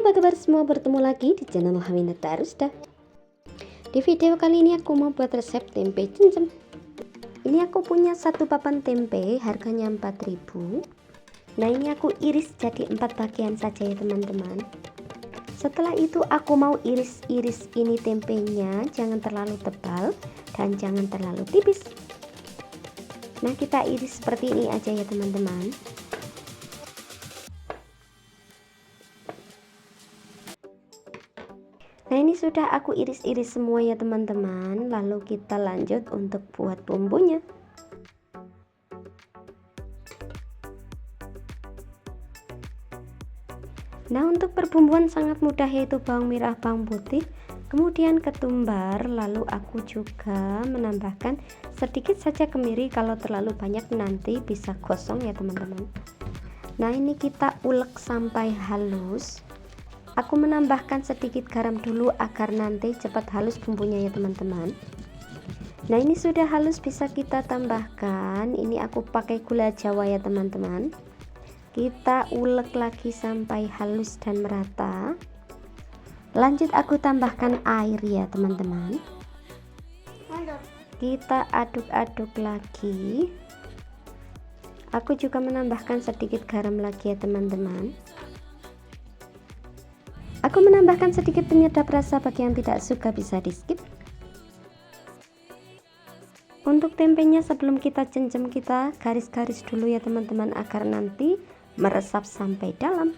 apa kabar semua, bertemu lagi di channel Hawinata Rusda. Di video kali ini aku mau buat resep tempe cincem. Ini aku punya satu papan tempe, harganya 4.000. Nah, ini aku iris jadi 4 bagian saja ya teman-teman. Setelah itu aku mau iris-iris ini tempenya, jangan terlalu tebal dan jangan terlalu tipis. Nah, kita iris seperti ini aja ya teman-teman. Nah, ini sudah aku iris-iris semua ya teman-teman. Lalu kita lanjut untuk buat bumbunya. Nah, untuk perbumbuan sangat mudah, yaitu bawang merah, bawang putih, kemudian ketumbar. Lalu aku juga menambahkan sedikit saja kemiri, kalau terlalu banyak nanti bisa gosong ya teman-teman. Nah, ini kita ulek sampai halus. Aku menambahkan sedikit garam dulu agar nanti cepat halus bumbunya ya teman-teman. Nah, ini sudah halus, bisa kita tambahkan. Ini aku pakai gula Jawa ya teman-teman. Kita ulek lagi sampai halus dan merata. Lanjut aku tambahkan air ya teman-teman. Kita aduk-aduk lagi. Aku juga menambahkan sedikit garam lagi ya teman-teman. Aku menambahkan sedikit penyedap rasa, bagi yang tidak suka bisa di skip. Untuk tempenya sebelum kita cincang, kita garis-garis dulu ya teman-teman, agar nanti meresap sampai dalam.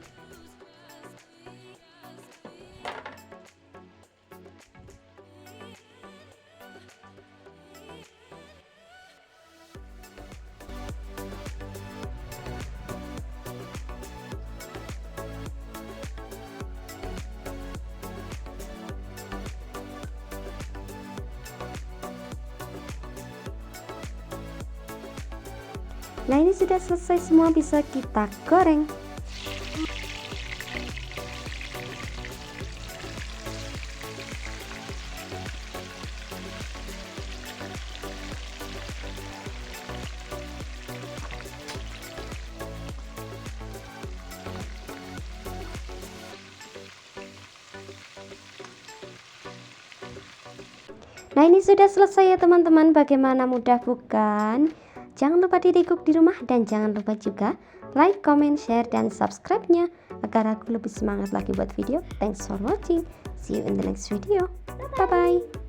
Nah, ini sudah selesai semua, bisa kita goreng. Nah, ini sudah selesai ya teman-teman. Bagaimana, mudah bukan? Jangan lupa diteguk di rumah dan jangan lupa juga like, comment, share, dan subscribe-nya agar aku lebih semangat lagi buat video. Thanks for watching. See you in the next video. Bye-bye.